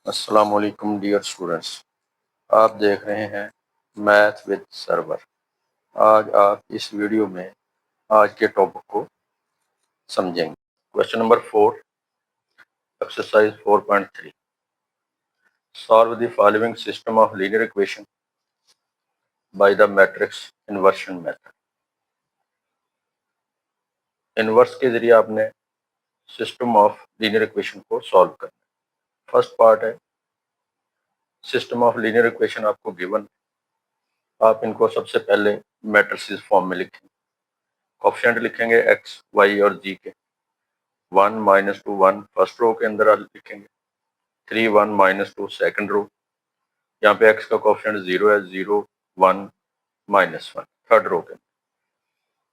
अस्सलाम वालेकुम dear students. आप देख रहे हैं मैथ विद सर्वर। आज आप इस वीडियो में आज के टॉपिक को समझेंगे। Question number 4, exercise 4.3, solve the following system of linear equation by the matrix inversion method. Inverse के जरिए आपने सिस्टम ऑफ लीनियर इक्वेशन को सॉल्व करना है। फर्स्ट पार्ट है सिस्टम ऑफ लीनियर इक्वेशन, आपको गिवन। आप इनको सबसे पहले मैट्रिसेस फॉर्म में लिखेंगे। कोएफिशिएंट लिखेंगे एक्स, वाई और जी के। 1 -2 1 फर्स्ट रो के अंदर आप लिखेंगे, 3 1 -2 सेकंड रो। यहाँ पे x का कोएफिशिएंट 0 है, 0 1 -1 थर्ड रो के अंदर।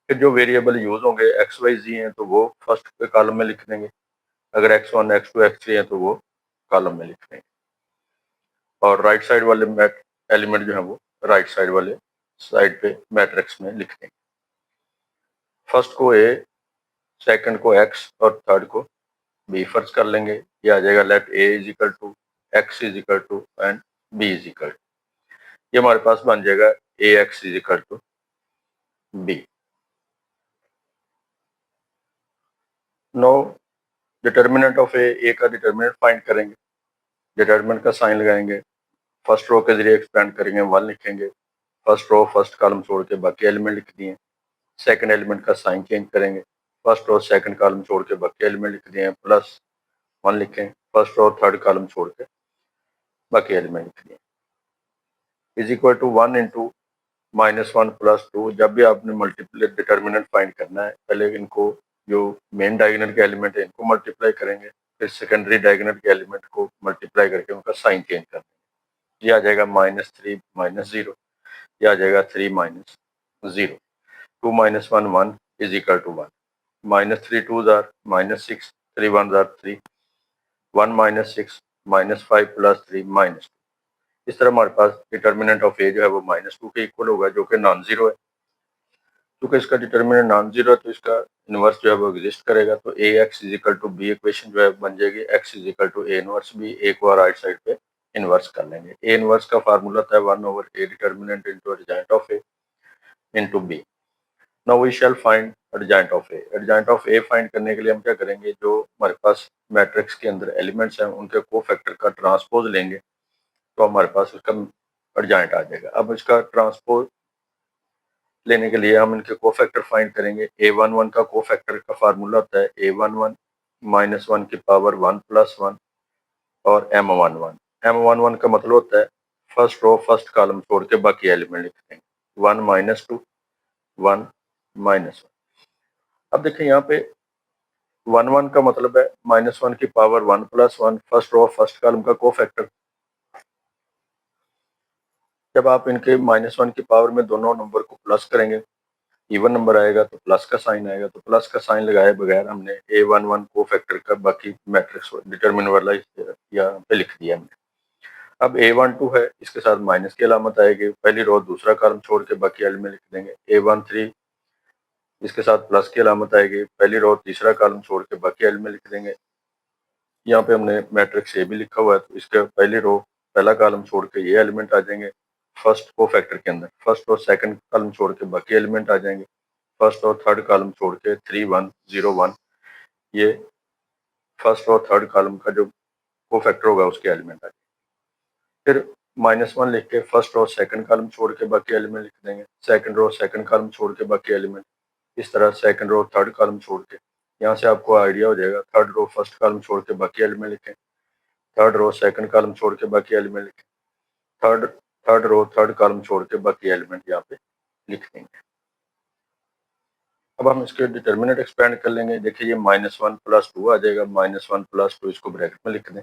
फिर जो वेरिएबल यूज होंगे x y z हैं तो वो फर्स्ट के कॉलम में लिख देंगे। अगर x1 x2 x3 हैं तो वो कॉलम में लिख देंगे। और राइट साइड वाले एलिमेंट जो है वो राइट साइड वाले साइड पे मैट्रिक्स में लिख देंगे। फर्स्ट को a, सेकंड को x और थर्ड को b फर्ज कर लेंगे। ये आ जाएगा let a is equal to x is equal to and b is equal to, ये हमारे पास बन जाएगा ax is equal to b। Now determinant of A का डिटर्मिनेंट फाइंड करेंगे। डिटर्मिनेंट का साइन लगाएंगे, फर्स्ट रो के जरिए एक्सपेंड करेंगे, 1 लिखेंगे। फर्स्ट रो फर्स्ट कॉलम छोड़ के बाकी एलिमेंट लिख दिए। सेकंड एलिमेंट का साइन चेंज करेंगे, फर्स्ट रो सेकंड कॉलम छोड़ के बाकी एलिमेंट लिख दिए, प्लस 1 लिखें। फर्स्ट रो थर्ड कॉलम छोड़ के बाकी एलिमेंट लिख दिए। Is equal to 1 into -1 + 2। जब भी आपने मल्टीप्लाई डिटर्मिनेंट फाइंड करना है, पहले इनको जो मेन डायगोनल के एलिमेंट है इनको मल्टीप्लाई करेंगे, फिर सेकेंडरी डायगोनल के एलिमेंट को मल्टीप्लाई करके उनका साइन चेंज कर देंगे। ये आ जाएगा -3 -0, ये आ जाएगा 3 -0। 2 -1 1 is equal to 1। -3 2s are -6, 3 1s are 3, 1 -6 -5 + 3 -2। इस तरह हमारे पास डिटर्मिनेंट ऑफ ए जो है वो -2 के इक्वल होगा, जो कि नॉन जीरो है। क्योंकि इसका डिटर्मिनेंट नॉन जीरो है तो इसका इनवर्स जो है वो एग्जिस्ट करेगा। तो A X is equal to B equation जो है बन जाएगी X is equal to A inverse B. A को राइट साइड पे इनवर्स कर लेंगे। ए इनवर्स का फार्मूला था 1/a determinant into adjoint of A into B. Now we shall find adjoint of A. Adjoint of A find करने के लिए हम क्या करेंगे, जो हमारे पास मैट्रिक्स के अंदर एलिमेंट्स हैं उनके कोफैक्टर का ट्रांसपोज लेंगे तो हमारे पास उसका एडजॉइंट आ जाएगा। अब इसका ट्रांसपोज लेने के लिए हम इनके कोफैक्टर फाइंड करेंगे। a11 का कोफैक्टर का फार्मूला होता है a11 -1 की पावर 1 + 1 और m11। m11 का मतलब होता है फर्स्ट रो फर्स्ट कॉलम छोड़ के बाकी एलिमेंट लिख देंगे। 1 -2 1 -1। अब देखें यहाँ पे 1 का मतलब है -1 की power 1 + 1 first row first column का कोफैक्टर। जब आप इनके -1 की पावर में दोनों नंबर को प्लस करेंगे, इवन नंबर आएगा तो प्लस का साइन आएगा। तो प्लस का साइन लगाए बगैर हमने a11 को फैक्टर का बाकी मैट्रिक्स डिटरमिन वाला यहाँ पे लिख दिया हमने। अब a12 है, इसके साथ माइनस की अलामत आएगी। पहली रो दूसरा कॉलम छोड़ के बाकी एलिमेंट लिख देंगे। a13 इसके साथ प्लस की अलामत आएगी। पहली रो तीसरा कॉलम छोड़ के बाकी एलिमेंट लिख देंगे। यहाँ पे हमने मैट्रिक्स ए भी लिखा हुआ है तो इसका पहली रो पहला कॉलम छोड़ के ये एलिमेंट आ जाएंगे फर्स्ट को फैक्टर के अंदर। फर्स्ट और सेकंड कॉलम छोड़ के बाकी एलिमेंट आ जाएंगे। फर्स्ट और थर्ड कॉलम छोड़ के 3 1 0 1, ये फर्स्ट और थर्ड कॉलम का जो कोफैक्टर होगा उसके एलिमेंट आ जाएंगे। फिर -1 लिख के फर्स्ट और सेकंड कॉलम छोड़ के बाकी एलिमेंट लिख देंगे। सेकंड रो सेकंड कॉलम छोड़ के बाकी एलिमेंट, इस तरह सेकंड रो थर्ड कॉलम छोड़ के। यहाँ से आपको आइडिया हो जाएगा। थर्ड रो फर्स्ट कॉलम छोड़ के बाकी एलिमेंट लिखें, थर्ड रो सेकंड कॉलम छोड़ के बाकी एलिमेंट लिखें, third third row third column छोड़ के बाकी एलिमेंट यहाँ पे लिख देंगे। अब हम इसके डिटर्मिनेंट एक्सपेंड कर लेंगे। देखिए ये -1 + 2 आ जाएगा। -1 + 2 इसको ब्रैकेट में लिख दें,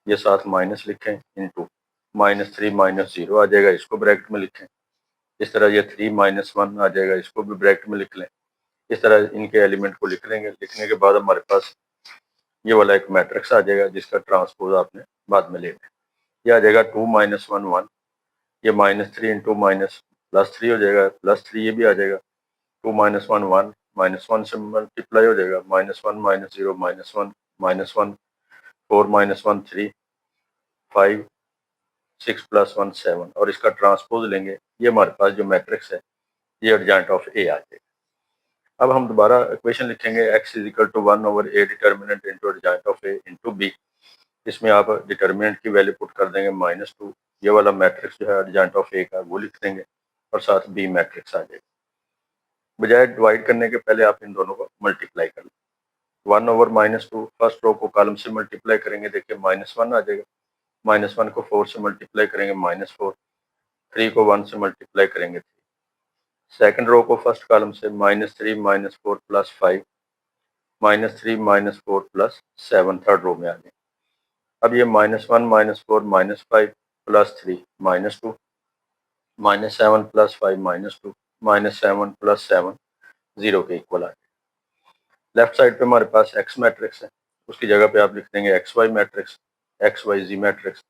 ये साथ माइनस लिखें इंटू -3 -0 आ जाएगा, इसको ब्रैकेट में लिखें। इस तरह ये 3 -1 आ जाएगा, इसको भी ब्रैकेट में लिख लें। इस तरह इनके एलिमेंट को लिख लेंगे। लिखने के बाद हमारे पास ये वाला एक मैट्रिक्स आ जाएगा जिसका ट्रांसपोज आपने बाद में लेना है। ये आ जाएगा 2 -1 1, ये -3 इंटू +3 हो जाएगा, +3 ये भी आ जाएगा। 2 -1 1 -1 से मल्टीप्लाई हो जाएगा। -1 -0 -1 -1 4 - 1 3, 5 6 + 1 7 और इसका ट्रांसपोज लेंगे, ये हमारे पास जो मैट्रिक्स है ये एडजॉइंट ऑफ ए आ जाएगा। अब हम दोबारा इक्वेशन लिखेंगे x = 1/a determinant into adjoint of A into B. इसमें आप डिटर्मिनेंट की वैल्यू पुट कर देंगे -2, ये वाला मैट्रिक्स जो है एडजॉइंट ऑफ ए का वो लिख देंगे और साथ बी मैट्रिक्स आ जाएगा। बजाय डिवाइड करने के पहले आप इन दोनों को मल्टीप्लाई कर लें। 1/-2 फर्स्ट रो को कॉलम से मल्टीप्लाई करेंगे, देखिए -1 आ जाएगा। -1 को 4 से मल्टीप्लाई करेंगे -4, 3 को 1 से मल्टीप्लाई करेंगे 3। सेकंड रो को फर्स्ट कॉलम से -3 -4 + 5, -3 -4 + 7 थर्ड रो में आ गए। अब ये -1 -4 -5 + 3 -2, -7 + 5 -2, -7 + 7 0 के इक्वल आ गए। लेफ्ट साइड पे हमारे पास एक्स मैट्रिक्स है, उसकी जगह पे आप लिख देंगे x y matrix, x y z matrix.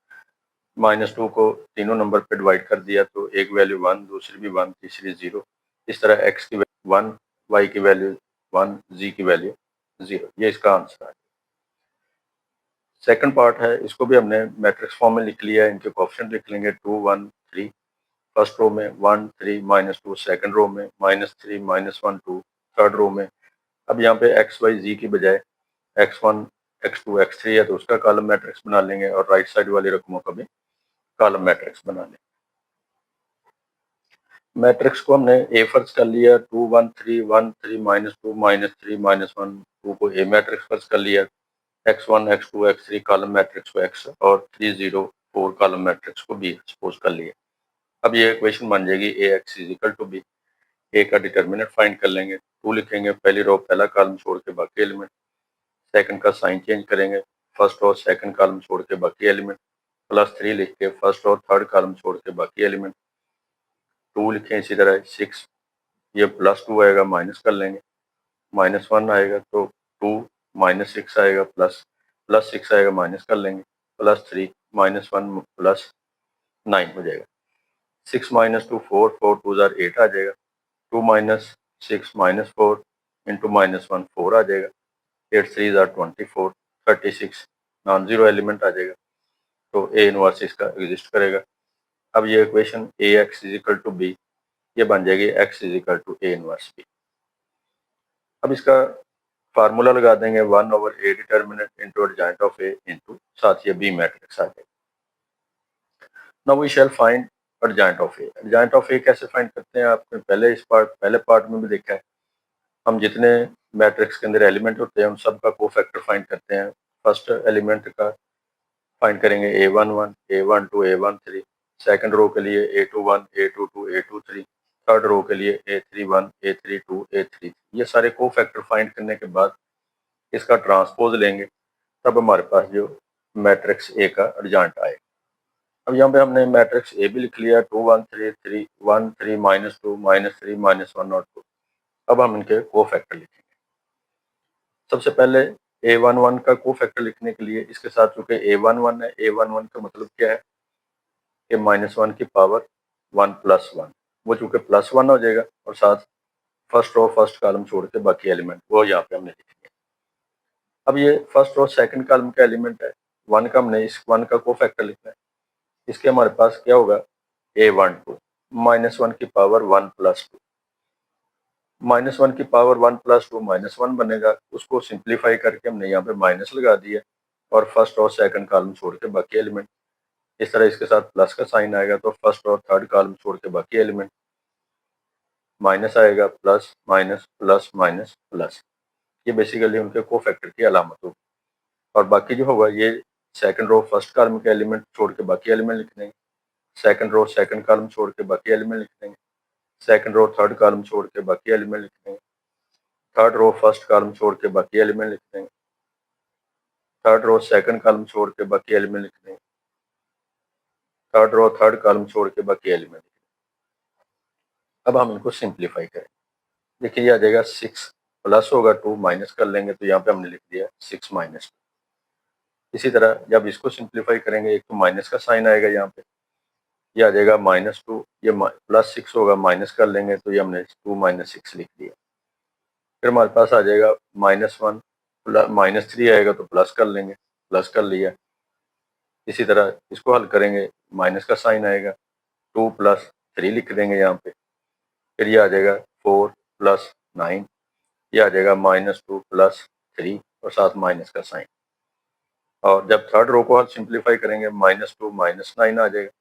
-2 को तीनों नंबर पे डिवाइड कर दिया तो एक वैल्यू 1, दूसरी भी 1, तीसरी 0। इस तरह x की वैल्यू 1, y की वैल्यू 1, z की वैल्यू 0। ये इसका आंसर है। सेकंड पार्ट है, इसको भी हमने मैट्रिक्स फॉर्म में लिख लिया है। इनके कोएफिशिएंट लिख लेंगे 2 1 3, फर्स्ट रो में 1 3 -2, सेकंड रो में -3 -1 2, थर्ड रो में। अब यहाँ पे x y z की बजाय x1 x2 x3 है तो उसका कॉलम मैट्रिक्स बना लेंगे और राइट साइड वाली रकमों का भी कॉलम मैट्रिक्स बना लेंगे। मैट्रिक्स को हमने ए फर्ज कर लिया, 2 1 3 1 3 -2 -3 -1 2 को ए मैट्रिक्स फर्ज कर लिया, x1 x2 x3 column matrix को x और 3 0 4 कॉलम मैट्रिक्स को b सपोज कर लिया। अब ये इक्वेशन बन जाएगी ax = b। ए का डिटर्मिनेंट फाइंड कर लेंगे, 2 लिखेंगे, पहली रो पहला कॉलम छोड़ के बाकी एलिमेंट। सेकंड का साइन चेंज करेंगे, फर्स्ट और सेकंड कॉलम छोड़ के बाकी एलिमेंट, +3 लिख के फर्स्ट और थर्ड कॉलम छोड़ के बाकी एलिमेंट। 2 लिखें इसी तरह 6, ये +2 आएगा माइनस कर लेंगे, -1 आएगा तो 2 -6 आएगा, +6 आएगा माइनस कर लेंगे, +3 -1 +9 हो जाएगा। 6 - 2 4 4 2 8 आ जाएगा, 2 - 6 -4 इंटू -1 4 आ जाएगा, 8 3 24 36 नॉन जीरो एलिमेंट आ जाएगा तो ए इनवर्स इसका एग्जिस्ट करेगा। अब ये इक्वेशन ax = b ये बन जाएगी x = a इनवर्स b। अब इसका फार्मूला लगा देंगे 1/a determinant into adjoint of A into साथ ये बी मैट्रिक्स आ जाएगा। Now we shall find adjoint of A. Adjoint of A कैसे फाइंड करते हैं, आपने पहले पार्ट में भी देखा है। हम जितने मैट्रिक्स के अंदर एलिमेंट होते हैं उन सब का कोफैक्टर फाइंड करते हैं। फर्स्ट एलिमेंट का फाइंड करेंगे a11 a12 a13, second row के लिए a21 a22 a23, third row के लिए a31 a32 a33। ये सारे कोफैक्टर फाइंड करने के बाद इसका ट्रांसपोज लेंगे, तब हमारे पास जो मैट्रिक्स ए का एडजॉइंट आएगा। अब यहाँ पे हमने मैट्रिक्स ए भी लिख लिया, 2 1 3 3 1 3 -2 -3 -1 और 2। अब हम इनके कोफैक्टर लिखेंगे। सबसे पहले a11 का कोफैक्टर लिखने के लिए इसके साथ चूंकि a11 है, a11 का मतलब क्या है कि -1 की पावर 1 + 1, वो चूंकि +1 हो जाएगा और साथ फर्स्ट रो फर्स्ट कॉलम छोड़ के बाकी एलिमेंट वो यहाँ पे हमने लिख लिया। अब ये फर्स्ट रो सेकंड कॉलम का एलिमेंट है, 1 का हमने इस 1 का कोफैक्टर लिखना है। इसके हमारे पास क्या होगा a12 -1 की पावर 1 + 2, -1 की पावर 1 + 2 -1 बनेगा, उसको सिंप्लीफाई करके हमने यहाँ पे माइनस लगा दिया और फर्स्ट और सेकंड कॉलम छोड़ के बाकी एलिमेंट। इस तरह इसके साथ प्लस का साइन आएगा तो फर्स्ट और थर्ड कॉलम छोड़ के बाकी एलिमेंट, माइनस आएगा, plus minus plus minus plus. ये बेसिकली उनके कोफैक्टर की अलामत होगी। और बाकी जो होगा ये सेकंड रो फर्स्ट कॉलम के एलिमेंट छोड़ के बाकी एलिमेंट लिख देंगे, सेकंड रो सेकंड कॉलम छोड़ के बाकी एलिमेंट लिख देंगे, सेकंड रो थर्ड कॉलम छोड़ के बाकी एलिमेंट लिख देंगे, थर्ड रो फर्स्ट कॉलम छोड़ के बाकी एलिमेंट लिख देंगे, थर्ड रो सेकंड कॉलम छोड़ के बाकी एलिमेंट लिख देंगे, थर्ड रो थर्ड कॉलम छोड़ के बाकी एलिमेंट लिख देंगे। अब हम इनको सिंप्लीफाई करें, देखिए ये आ जाएगा 6 प्लस होगा 2 माइनस कर लेंगे तो यहाँ पे हमने लिख दिया 6 -2। इसी तरह जब इसको सिंप्लीफाई करेंगे एक तो माइनस का साइन आएगा यहाँ पे, ये आ जाएगा -2, ये +6 होगा माइनस कर लेंगे तो ये हमने 2 - 6 लिख दिया। फिर हमारे पास आ जाएगा -1 -3 आएगा तो प्लस कर लेंगे, प्लस कर लिया। इसी तरह इसको हल करेंगे, माइनस का साइन आएगा, 2 + 3 लिख देंगे यहाँ पे, फिर ये आ जाएगा 4 + 9, ये आ जाएगा -2 + 3 और साथ माइनस का साइन। और जब थर्ड रो को हम सिंप्लीफाई करेंगे, -2 -9 आ जाएगा,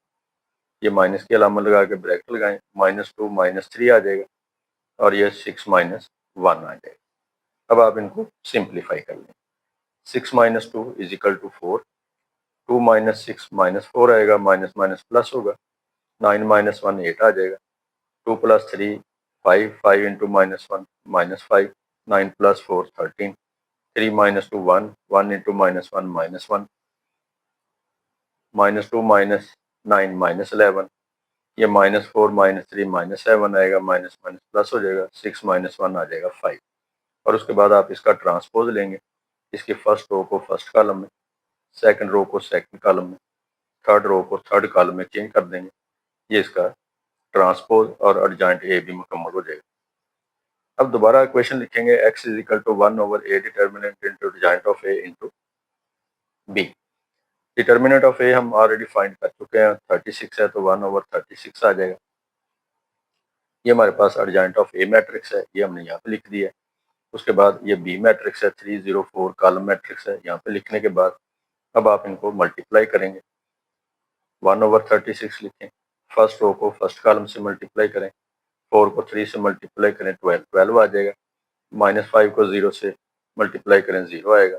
ये माइनस की अलामत लगा के ब्रैकेट लगाएं, -2 -3 आ जाएगा और ये 6 - 1 आ जाएगा। अब आप इनको सिंप्लीफाई कर लें, 6 - 2 = 4, 2 - 6 -4 आएगा, माइनस माइनस प्लस होगा, 9 - 1 8 आ जाएगा, 2 + 3 5, 5 × -1 -5, 9 + 4 13, 3 - 2 1, 1 × -1 -1, -2 -9 -11, ये -4 -3 -7 आएगा, माइनस माइनस प्लस हो जाएगा, 6 - 1 आ जाएगा 5। और उसके बाद आप इसका ट्रांसपोज लेंगे, इसकी फर्स्ट रो को फर्स्ट कॉलम में, सेकंड रो को सेकंड कॉलम में, थर्ड रो को थर्ड कॉलम में चेंज कर देंगे, ये इसका ट्रांसपोज और एडजॉइंट ए भी मुकम्मल हो जाएगा। अब दोबारा इक्वेशन लिखेंगे, x = 1/a determinant into adjoint of a into b। Determinant of a हम ऑलरेडी फाइंड कर चुके हैं, 36 है तो 1/36 आ जाएगा। ये हमारे पास एडजॉइंट ऑफ a मैट्रिक्स है, ये हमने यहाँ पे लिख दिया है। उसके बाद ये b मैट्रिक्स है, 304 कॉलम मैट्रिक्स है, यहाँ पे लिखने के बाद अब आप इनको मल्टीप्लाई करेंगे, 1/36 लिखें, फर्स्ट रो को फर्स्ट कॉलम से मल्टीप्लाई करें, 4 को 3 से मल्टीप्लाई करें, 12 आ जाएगा, -5 को 0 से मल्टीप्लाई करें, 0 आएगा,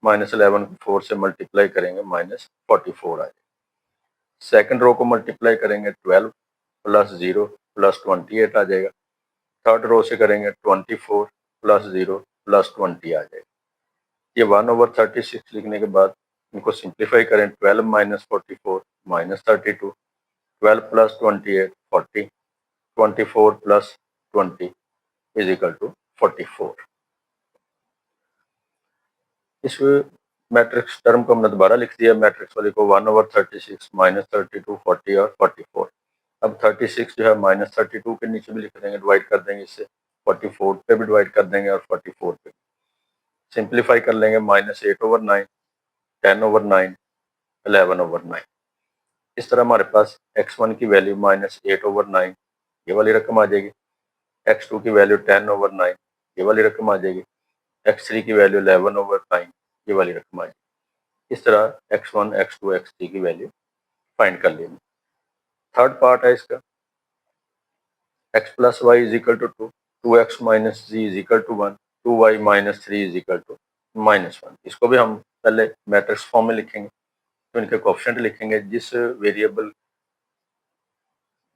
-11 को 4 से मल्टीप्लाई करेंगे, -44 आ जाएगा। सेकंड रो को मल्टीप्लाई करेंगे, 12 + 0 + 28 आ जाएगा। थर्ड रो से करेंगे, 24 + 0 + 20 आ जाएगा। ये 1/36 लिखने के बाद इनको सिंप्लीफाई करें, 12 - 44 -32, 12 + 28 40, 24 + 20 = 44। इस मैट्रिक्स टर्म को हमने दोबारा लिख दिया, मैट्रिक्स वाले को 1/36 -32 40 और 44। अब 36 जो है -32 के नीचे भी लिख देंगे, डिवाइड कर देंगे इससे, 44 पे भी डिवाइड कर देंगे और 44 पे सिंप्लीफाई कर लेंगे, -8/9, 10/9, 11/9। इस तरह हमारे पास x1 की वैल्यू -8/9 ये वाली रकम आ जाएगी, x2 की वैल्यू 10/9 ये वाली रकम आ जाएगी, x3 की वैल्यू 11/9 ये वाली रकम आ जाएगी। इस तरह x1, x2, x3 की वैल्यू फाइंड कर लेंगे। थर्ड पार्ट है इसका, x + y = 2, 2x - z = 1, 2y - 3 = -1। इसको भी हम पहले मैट्रिक्स फॉर्म में लिखेंगे, तो इनके कोएफिशिएंट लिखेंगे,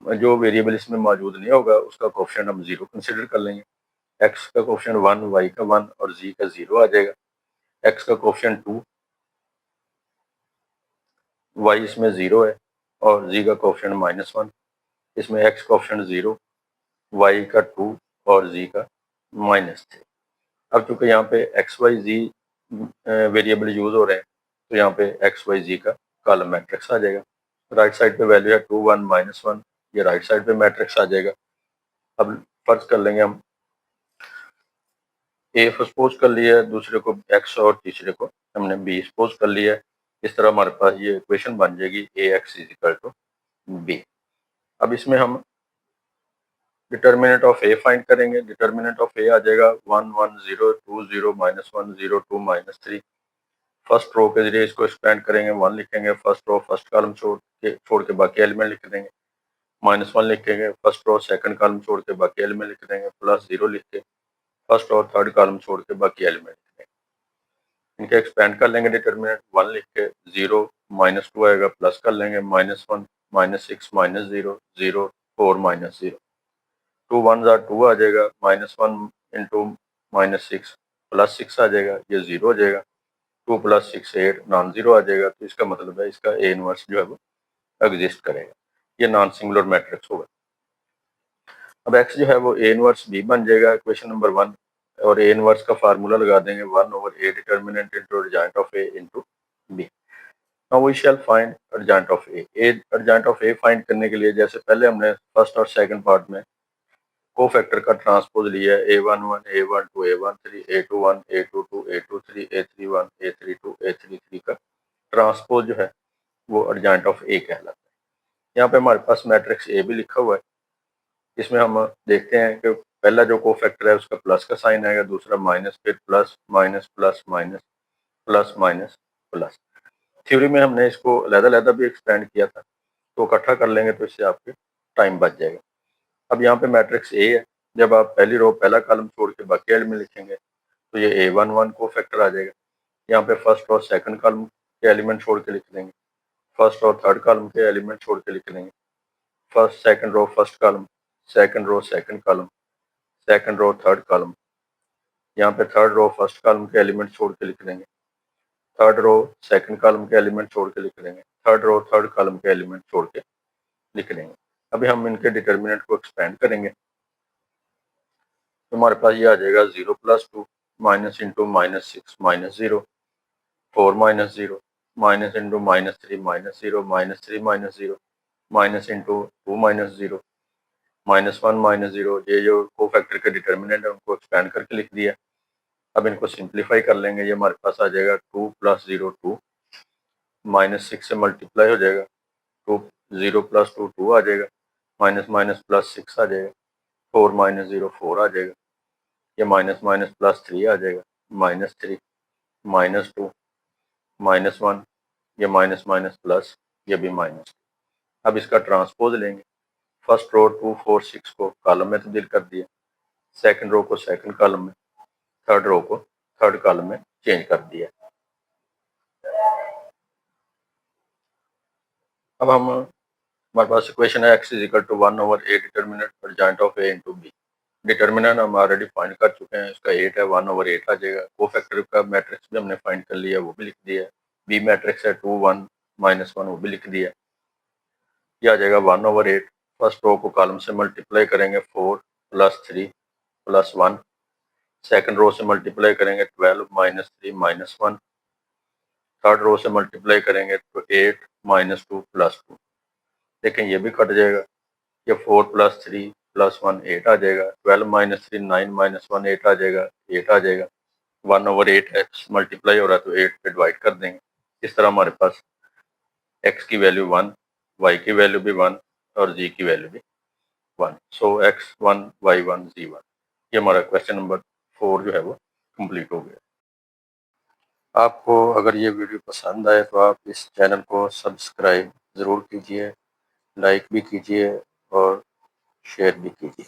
जो वेरिएबल इसमें मौजूद नहीं होगा उसका कोएफिशिएंट हम 0 कंसीडर कर लेंगे। x का कोएफिशिएंट 1, y का 1 और z का 0 आ जाएगा। x का कोएफिशिएंट 2, y इसमें 0 है और z का कोएफिशिएंट -1, इसमें x कोएफिशिएंट 0, y का 2 और z का -3। अब चूंकि यहाँ पे x, y, z variable use हो रहे हैं, तो यहाँ पे x, y, z का कॉलम मैट्रिक्स आ जाएगा। राइट साइड पे वैल्यू है 2 1 -1, ये राइट साइड पे मैट्रिक्स आ जाएगा। अब फर्ज कर लेंगे हम, ए सपोज कर लिया है, दूसरे को x और तीसरे को हमने b सपोज कर लिया है। इस तरह हमारे पास ये इक्वेशन बन जाएगी, ax = b। अब इसमें हम डिटर्मिनेंट ऑफ a फाइंड करेंगे। डिटर्मिनेंट ऑफ a आ जाएगा 1 1 0 2 0 -1 0 2 -3। फर्स्ट रो के जरिए इसको एक्सपेंड करेंगे, 1 लिखेंगे, फर्स्ट रो फर्स्ट कॉलम छोड़ के बाकी एलिमेंट लिख देंगे, -1 लिखेंगे, फर्स्ट रो सेकंड कॉलम छोड़ के बाकी एलिमेंट लिख देंगे, +0 लिख के फर्स्ट और थर्ड कॉलम छोड़ के बाकी एलिमेंट लिख देंगे। इनके एक्सपेंड कर लेंगे, डिटर्मिनेंट 1 लिख के, 0 -2 आएगा, प्लस कर लेंगे, -1 -6 -0 0 4 -0, 2 1 2 आ जाएगा, -1 × -6 +6 आ जाएगा, ये 0 हो जाएगा, 2 + 6 8 नॉन जीरो आ जाएगा। तो इसका मतलब है इसका ए इनवर्स जो है वो एग्जिस्ट करेगा, ये नॉन सिंगुलर मैट्रिक्स होगा। अब x जो है वो ए इनवर्स b बन जाएगा, इक्वेशन नंबर 1, और ए इनवर्स का फार्मूला लगा देंगे, 1/a determinant into adjoint of a into b। Now we shall find adjoint of a। Adjoint of a find करने के लिए, जैसे पहले हमने फर्स्ट और सेकंड पार्ट में कोफैक्टर का ट्रांसपोज लिया है A11 A12 A13 A21 A22 A23 A31 A32 A33 का ट्रांसपोज जो है वो एडजॉइंट ऑफ ए कहलाता है। यहाँ पे हमारे पास मैट्रिक्स ए भी लिखा हुआ है। इसमें हम देखते हैं कि पहला जो कोफैक्टर है उसका प्लस का साइन आएगा, दूसरा माइनस, फिर plus minus plus minus plus minus plus. Theory में हमने इसको अलग-अलग भी एक्सपेंड किया था, तो इकट्ठा कर लेंगे तो इससे आपके टाइम बच जाएगा। अब यहाँ पे मैट्रिक्स ए है, जब आप पहली रो पहला कॉलम छोड़ के बाकी एलिमेंट लिखेंगे तो ये A11 कोफैक्टर आ जाएगा। यहाँ पे फर्स्ट और सेकंड कॉलम के एलिमेंट छोड़ के लिख देंगे, फर्स्ट और थर्ड कॉलम के एलिमेंट छोड़ के लिख देंगे, first second row first column, second row second column, second row third column. यहाँ पे थर्ड रो फर्स्ट कॉलम के एलिमेंट छोड़ के लिख देंगे, थर्ड रो सेकंड कॉलम के एलिमेंट छोड़ के लिख देंगे, थर्ड रो थर्ड कॉलम के एलिमेंट छोड़ के लिख देंगे। अभी हम इनके डिटर्मिनेंट को एक्सपेंड करेंगे तो हमारे पास ये आ जाएगा 0 + 2 minus into -6 -0 4 - 0 minus into -3 -0 -3 -0 minus into 2 - 0 -1 -0। ये जो कोफैक्टर के डिटर्मिनेंट है उनको एक्सपेंड करके लिख दिया। अब इनको सिंप्लीफाई कर लेंगे, ये हमारे पास आ जाएगा 2 + 0 2 -6 से मल्टीप्लाई हो जाएगा, 2 0 + 2 2 आ जाएगा, माइनस माइनस प्लस 6 आ जाएगा, 4 - 0 4 आ जाएगा, ये माइनस माइनस प्लस 3 आ जाएगा, -3 -2 -1, ये माइनस माइनस प्लस, ये भी माइनस। अब इसका ट्रांसपोज लेंगे, फर्स्ट रो 2 4 6 को कॉलम में तब्दील कर दिया, सेकंड रो को सेकंड कॉलम में, थर्ड रो को थर्ड कॉलम में चेंज कर दिया। अब हमारे पास इक्वेशन है x = 1/8 determinant adjoint of a × b। Determinant हम ऑलरेडी फाइंड कर चुके हैं, इसका 8 है, 1/8 आ जाएगा। कोफैक्टर का मैट्रिक्स भी हमने फाइंड कर लिया, वो भी लिख दिया है। बी मैट्रिक्स है 2 1 -1, वो भी लिख दिया। ये आ जाएगा 1/8। फर्स्ट रो को कॉलम से मल्टीप्लाई करेंगे 4 + 3 + 1, सेकंड रो से मल्टीप्लाई करेंगे 12 -3 -1, थर्ड रो से मल्टीप्लाई करेंगे तो 8 -2 + 2। देखें ये भी कट जाएगा, ये 4 + 3 + 1 8 आ जाएगा, 12 - 3 9 - 1 8 आ जाएगा, 8 आ जाएगा। 1/8 x मल्टीप्लाई हो रहा है तो 8 पे डिवाइड कर देंगे। इस तरह हमारे पास x की वैल्यू 1, y की वैल्यू भी 1 और z की वैल्यू भी 1। सो x 1 y 1 z 1। ये हमारा क्वेश्चन नंबर 4 जो है वो कंप्लीट हो गया। आपको अगर ये वीडियो पसंद आए तो आप इस चैनल को सब्सक्राइब ज़रूर कीजिए, लाइक भी कीजिए और शेयर भी कीजिए।